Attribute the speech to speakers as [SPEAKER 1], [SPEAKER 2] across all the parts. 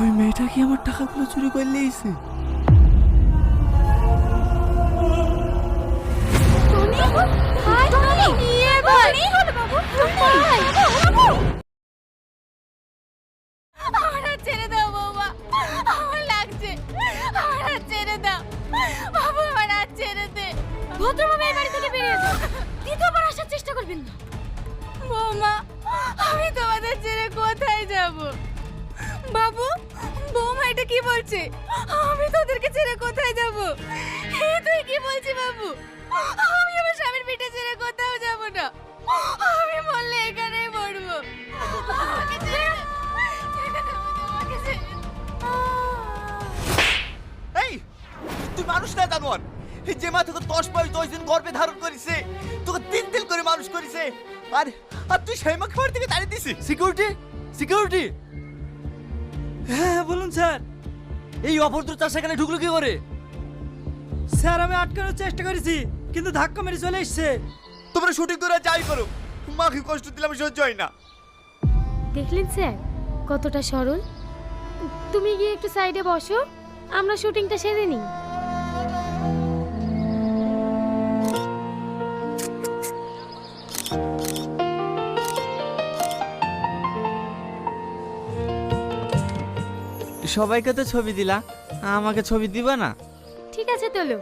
[SPEAKER 1] ওই মেয়েটা কি আমার টাকাগুলো চুরি করে নিয়েছে?
[SPEAKER 2] ছেড়ে দাও বৌমা, আমার লাগছে, আমার ছেড়ে দাও বাবু, আমার ছেড়ে দে। ভদ্রভাবে এই বাড়ি থেকে বেরিয়ে যাও, দ্বিতীয়বার আসার চেষ্টা করবেন না। বৌমা, আমি তোমাদের ছেড়ে কোথায় যাব? বাবু, বৌমা এটা কি বলছে? আমি তোদেরকে ছেড়ে কোথায় যাব? এই তুই কি বলছিস বাবু? আমি আমার স্বামীর পিঠে ছেড়ে কোথাও যাব না, আমি মরলে এখানেই মরবো। আমাকে ছেড়ে দে, ছেড়ে দে, আমাকে ছেড়ে দে।
[SPEAKER 1] এই তুই মানুষ না জানোয়ার, এই যে মা তোকে 10 দিন গর্ভে ধারণ করেছে, তোকে 3 করে মানুষ করেছে, আর আর তুই সেই মাকে বাড়ি থেকে তাড়িয়ে দিছিস? Security, security.
[SPEAKER 3] হ্যাঁ বলুন স্যার।
[SPEAKER 1] এই অভদ্র চাষ এখানে ঢুকলো কি করে?
[SPEAKER 3] স্যার আমি আটকানোর চেষ্টা করেছি কিন্তু ধাক্কা মেরে চলে এসছে।
[SPEAKER 1] তোমরা শুটিং করে যাই করো, মাকে কষ্ট দিলাম সহ্য হয় না।
[SPEAKER 2] দেখলেন স্যার কতটা সরল? তুমি গিয়ে একটু সাইডে বসো, আমরা শুটিংটা সেরে নিই।
[SPEAKER 1] সবাইকে তো ছবি দিলা, আমাকে ছবি দিবা না?
[SPEAKER 2] ঠিক আছে তোলো।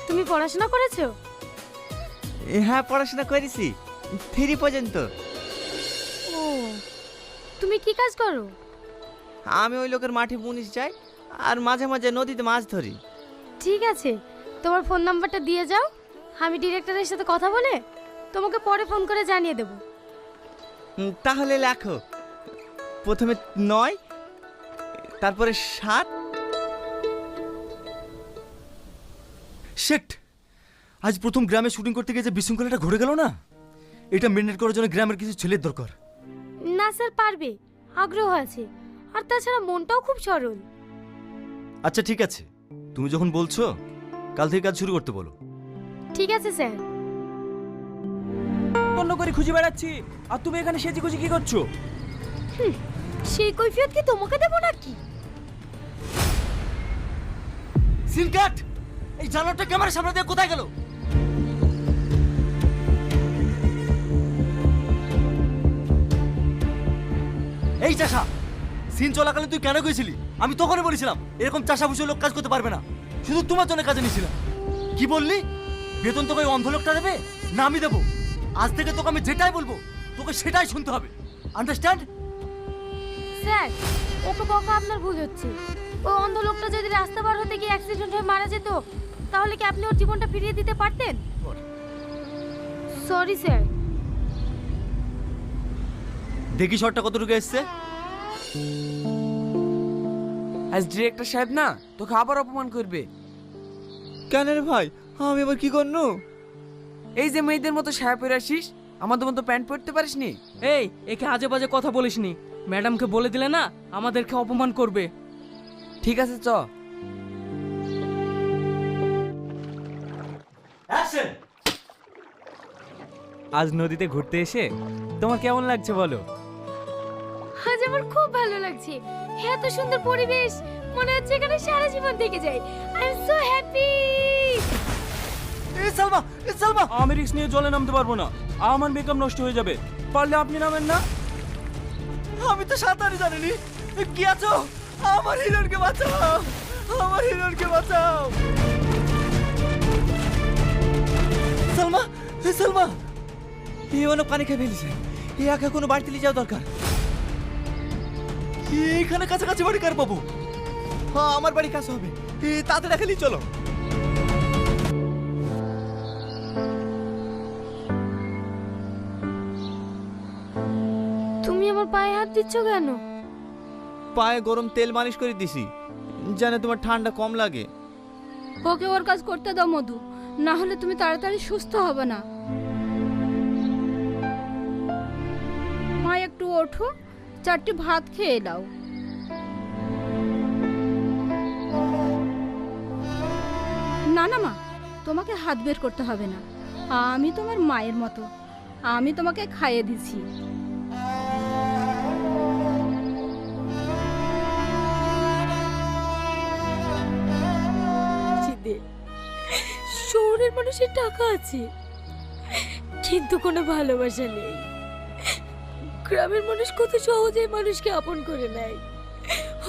[SPEAKER 2] তুমি পড়াশোনা করেছো?
[SPEAKER 1] হ্যাঁ পড়াশোনা করেছি, 3 পর্যন্ত।
[SPEAKER 2] ও, তুমি কি কাজ করো?
[SPEAKER 1] আমি ওই লোকের মাঠে মুনিশ যাই আর মাঝে মাঝে নদীতে মাছ ধরি।
[SPEAKER 2] ঠিক আছে, তোমার ফোন নাম্বারটা দিয়ে যাও, আমি ডিরেক্টরের সাথে কথা বলে তোমাকে পরে ফোন করে জানিয়ে দেব।
[SPEAKER 1] তাহলে লেখো, প্রথমে 9, তারপরে 7।
[SPEAKER 3] শেট, আজ প্রথম গ্রামে শুটিং করতে গিয়ে যে বিশৃঙ্খলাটা ঘটে গেল না, এটা মেনটেন করার জন্য গ্রামের কিছু ছেলের দরকার।
[SPEAKER 2] না স্যার পারবে, আগ্রহ আছে, আর তাছাড়া মনটাও খুব সরল।
[SPEAKER 3] আচ্ছা ঠিক আছে, তুমি যখন বলছো কাল থেকে কাজ শুরু করতে বলো।
[SPEAKER 2] ঠিক আছে স্যার।
[SPEAKER 4] তন্ন করে খুঁজে বেড়াচ্ছি আর তুমি এখানে সেজে খুঁজে কি করছো?
[SPEAKER 2] সেই কৈফিয়ত কি তোমাকে দেবো নাকি?
[SPEAKER 3] সিন কাট! এই জানোয়ারটা ক্যামেরার সামনে দিয়ে কোথায় গেল? এই চাষা, সিন চলাকালীন তুই কেন গেছিলি? আমি তখনই বলেছিলাম এরকম চাষা ভুষো লোক কাজ করতে পারবে না, শুধু তোমার জন্য কাজে নিয়েছিলাম। কি বললি? বেতন তোকে ওই অন্ধ লোকটা দেবে না আমি দেবো? আজ থেকে তোকে আমি যেটাই বলবো তোকে সেটাই শুনতে হবে, আন্ডারস্ট্যান্ড?
[SPEAKER 2] স্যার, ওকে বকা আপনার ভুল হচ্ছে। ও অন্ধ লোকটা যদি রাস্তা পার হতে গিয়ে অ্যাক্সিডেন্ট হয়ে মারা যেত, তাহলে কি আপনি ওর জীবনটা ফিরিয়ে দিতে পারতেন? Sorry sir.
[SPEAKER 3] দেখি শটটা কতটুকু এসছে।
[SPEAKER 4] আজ ডিরেক্টর সাহেব না তোকে আবার অপমান করবে।
[SPEAKER 1] কেন রে ভাই, আমি এবার কি করনু?
[SPEAKER 4] এই যে মেয়েদের মতো সাহেব পরে আসিস, আমাদের মতো প্যান্ট পরতে পারিসনি?
[SPEAKER 5] এই একে আজে বাজে কথা বলিসনি, ম্যাডামকে বলে দিলে না আমাদেরকে অপমান করবে।
[SPEAKER 4] ঠিক আছে চ।
[SPEAKER 3] অ্যাকশন!
[SPEAKER 5] আজ নদীতে ঘুরতে এসে তোমার কেমন লাগছে বলো?
[SPEAKER 2] আজ আমার খুব ভালো লাগছে, এত সুন্দর পরিবেশ, মনে হচ্ছে এখানে সারা জীবন থেকে যাই। I am so happy.
[SPEAKER 3] এই সালমা, এই সালমা!
[SPEAKER 4] আমি রিস্ক নিয়ে জলে নামতে পারবো না, আমার মেকআপ নষ্ট হয়ে যাবে। পারলে আপনি নামেন না।
[SPEAKER 3] আমি তো সাঁতারই জানিনি। কি আছো? আমার হিরোনকে বাঁচাও, আমার হিরোনকে বাঁচাও। সালমা, এই সালমা!
[SPEAKER 1] এই অনেক পানি খেয়ে ফেলেছে, এই একা কোনো বাড়িতে নিয়ে যাওয়া দরকার।
[SPEAKER 3] এইখানে কাছাকাছি বাড়ি কার পাবো?
[SPEAKER 1] হ্যাঁ আমার বাড়ি কাছে হবে, তাতে রাখলেই চলো।
[SPEAKER 2] তুমি আমার পায়ে হাত দিচ্ছ কেন?
[SPEAKER 1] পায়ে গরম তেল মালিশ করে দিছি, জানে তোমার ঠান্ডা কম লাগে।
[SPEAKER 2] ওকে ওর কাজ করতে দাও মধু, না হলে তুমি তাড়াতাড়ি সুস্থ হবে না। মা একটু ওঠো, 4টি ভাত খেয়ে দাও। না না মা, তোমাকে হাত বের করতে হবে না, আমি তোমার মায়ের মতো, আমি তোমাকে খাইয়ে দিচ্ছি। শহরের মানুষের টাকা আছে কিন্তু কোনো ভালোবাসা নেই। গ্রামের মানুষ কত সহজে মানুষকে আপন করে নেয়,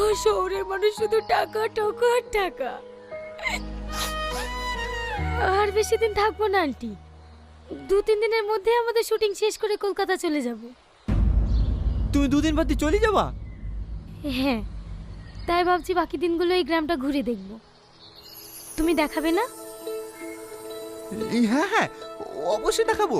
[SPEAKER 2] আর শহরের মানুষ শুধু টাকা টাকা আর টাকা। আর বেশি দিন থাকবো না আন্টি, 2-3 দিনের মধ্যে আমাদের শুটিং শেষ করে কলকাতা চলে যাব।
[SPEAKER 1] তুমি 2 দিন বাদ চলে যাবা?
[SPEAKER 2] হ্যাঁ, তাই ভাবছি বাকি দিনগুলো এই গ্রামটা ঘুরে দেখব। তুমি দেখাবে না?
[SPEAKER 1] হ্যাঁ হ্যাঁ, অবশ্যই দেখাবো।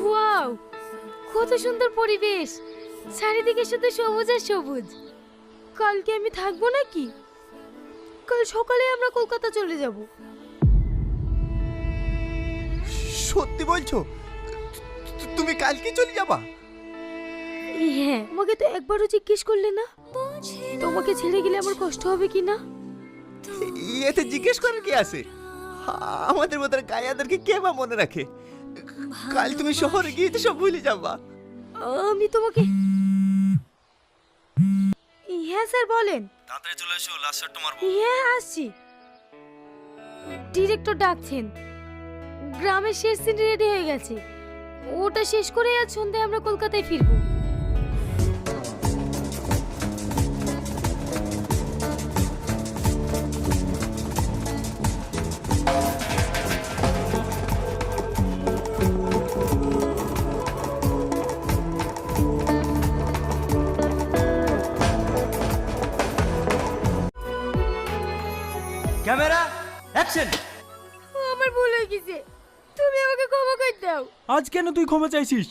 [SPEAKER 2] ওয়াও, কত সুন্দর পরিবেশ, চারিদিকে শুধু সবুজ আর সবুজ। কালকে আমি থাকবো নাকি? কাল সকালে আমরা কলকাতা চলে যাব।
[SPEAKER 1] সত্যি বলছো? তুমি কালকে চলে যাবা?
[SPEAKER 2] হ্যাঁ, আমাকে তো একবারও জিজ্ঞেস করলে না তোমাকে ছেড়ে গেলে আমার কষ্ট হবে কি না।
[SPEAKER 1] এতে জিজ্ঞেস করার কি আছে? আমাদের মতো গায়াদেরকে কে বা মনে রাখে? কাল তুমি শহরে গিয়ে তো সব ভুলে যাবা।
[SPEAKER 2] আমি তোমাকে, হ্যাঁ স্যার বলেন।
[SPEAKER 3] তাড়াতাড়ি চলে এসো, লাস্ট শট মারবো।
[SPEAKER 2] হ্যাঁ আসছি। ডিরেক্টর ডাকছেন, গ্রামের শেষ সিন রেডি হয়ে গেছে, ওটা শেষ করে আজ সন্ধ্যায় আমরা কলকাতায় ফিরবো।
[SPEAKER 3] Camera action.
[SPEAKER 2] আমার ভুল হয়ে গেছে, তুমি আমাকে ক্ষমা করে দাও।
[SPEAKER 4] আজ কেন তুই ক্ষমা চাইছিস?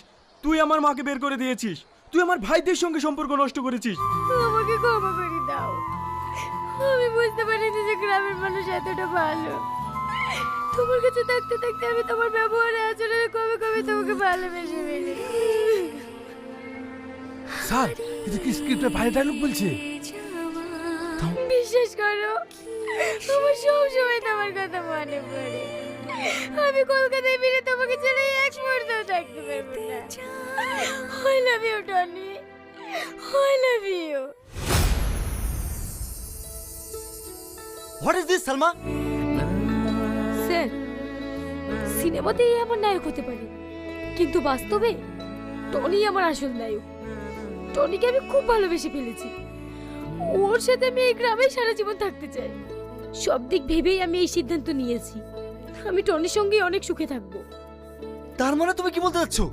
[SPEAKER 4] তুই আমার মাকে বের করে দিয়েছিস, তুই আমার ভাইদের সঙ্গে সম্পর্ক নষ্ট করেছিস।
[SPEAKER 2] আমাকে ক্ষমা করে দাও। আমি বুঝতে পারিনি যে গ্রামের মানুষ এতটা ভালো। তোমার কাছে থাকতে থাকতে আমি তোমার ব্যবহারে আচরণে কবে কবে তোমাকে ভালোবেসে ফেলেছি।
[SPEAKER 6] স্যার, এটা কি স্ক্রিপ্টের বাইরে ডায়লগ বলছে?
[SPEAKER 2] বিশ্বাস করো, আমার সব সময় তোমার কথা মনে পড়ে। আমি কলকাতায় ফিরে তোমাকে ছেড়ে এক মুহূর্ত থাকতে পারবো না। I love you, Tony. I love you.
[SPEAKER 3] What is this Salma?
[SPEAKER 2] Sir, সিনেমাতে আমার নায়ক হতে পারে, কিন্তু বাস্তবে টনি আমার আসল নায়ক। টনিকে আমি খুব ভালোবেসে ফেলেছি, ওর সাথে আমি এই গ্রামে সারা জীবন থাকতে চাই। সব দিক ভেবেই আমি এই সিদ্ধান্ত নিয়েছি, আমি টনির সঙ্গে অনেক সুখে থাকবো।
[SPEAKER 3] তার মানে তুমি কি বলতে চাচ্ছো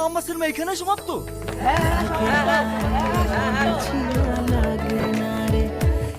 [SPEAKER 3] আমার সিনেমা এখানে সমাপ্ত?